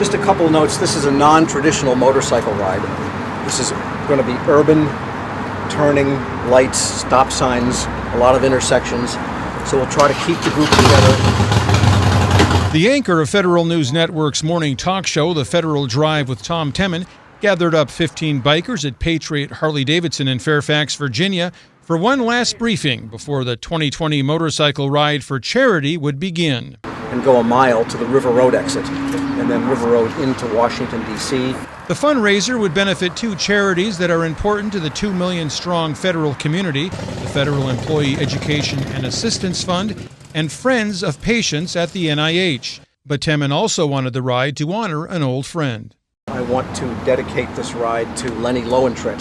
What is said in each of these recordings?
Just a couple of notes. This is a non-traditional motorcycle ride. This is going to be urban, turning, lights, stop signs, a lot of intersections. So we'll try to keep the group together. The anchor of Federal News Network's morning talk show, The Federal Drive with Tom Temin, gathered up 15 bikers at Patriot Harley-Davidson in Fairfax, Virginia, for one last briefing before the 2020 motorcycle ride for charity would begin. And go a mile to the River Road exit, and then River Road into Washington, D.C. The fundraiser would benefit two charities that are important to the 2 million strong federal community, the Federal Employee Education and Assistance Fund, and Friends of Patients at the NIH. But Temin also wanted the ride to honor an old friend. I want to dedicate this ride to Lenny Lowentritt,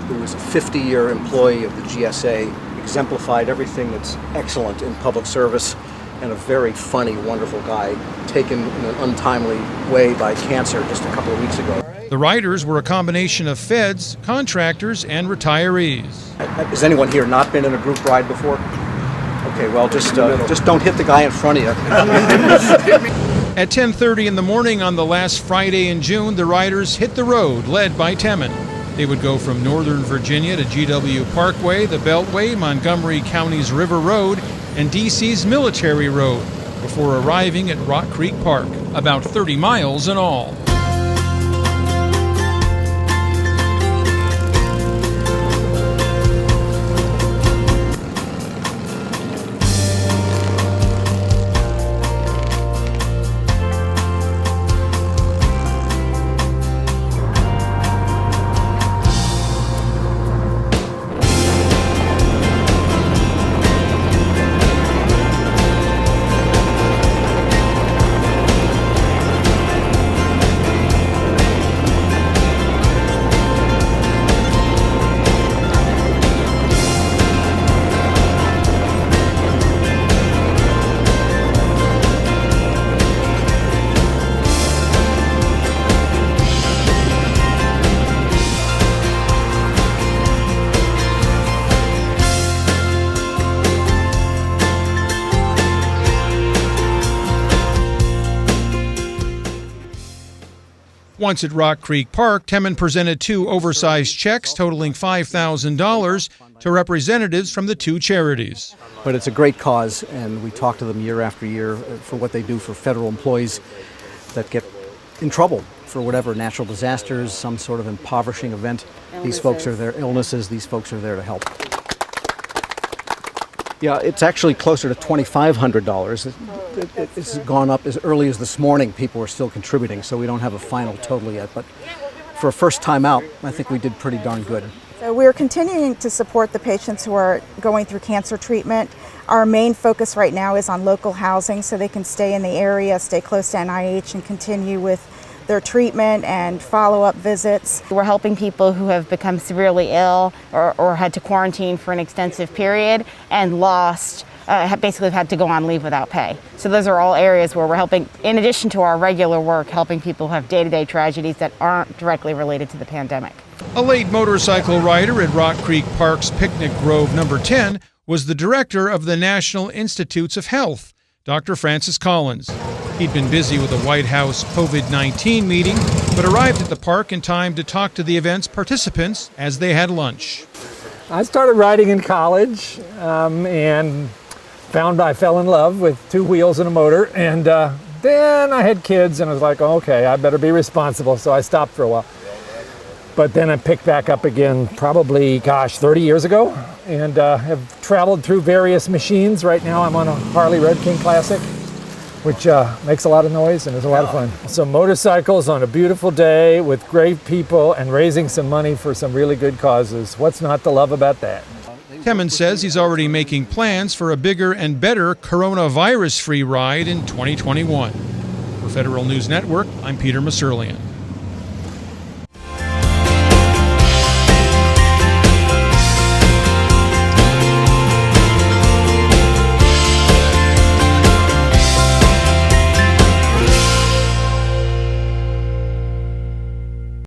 who was a 50-year employee of the GSA, exemplified everything that's excellent in public service, and a very funny, wonderful guy, taken in an untimely way by cancer just a couple of weeks ago. The riders were a combination of feds, contractors, and retirees. Has anyone here not been in a group ride before? Okay, well, just don't hit the guy in front of you. At 10:30 in the morning on the last Friday in June, the riders hit the road, led by Temin. They would go from Northern Virginia to GW Parkway, the Beltway, Montgomery County's River Road, and D.C.'s Military Road, before arriving at Rock Creek Park, about 30 miles in all. Once at Rock Creek Park, Temin presented two oversized checks totaling $5,000 to representatives from the two charities. But it's a great cause, and we talk to them year after year for what they do for federal employees that get in trouble for whatever, natural disasters, some sort of impoverishing event. These folks are there, illnesses, these folks are there to help. Yeah, it's actually closer to $2,500. It's gone up as early as this morning. People are still contributing, so we don't have a final total yet. But for a first time out, I think we did pretty darn good. So we're continuing to support the patients who are going through cancer treatment. Our main focus right now is on local housing, so they can stay in the area, stay close to NIH, and continue with their treatment and follow-up visits. We're helping people who have become severely ill or had to quarantine for an extensive period and basically had to go on leave without pay. So those are all areas where we're helping, in addition to our regular work, helping people who have day-to-day tragedies that aren't directly related to the pandemic. A late motorcycle rider at Rock Creek Park's Picnic Grove number 10 was the director of the National Institutes of Health, Dr. Francis Collins. He'd been busy with a White House COVID-19 meeting, but arrived at the park in time to talk to the event's participants as they had lunch. I started riding in college and found I fell in love with two wheels and a motor, and then I had kids and I was like, okay, I better be responsible, so I stopped for a while. But then I picked back up again probably, 30 years ago, and have traveled through various machines. Right now I'm on a Harley Red King Classic, which makes a lot of noise and is a lot of fun. So motorcycles on a beautiful day with great people and raising some money for some really good causes. What's not to love about that? Temin says he's already making plans for a bigger and better coronavirus-free ride in 2021. For Federal News Network, I'm Peter Masurlian.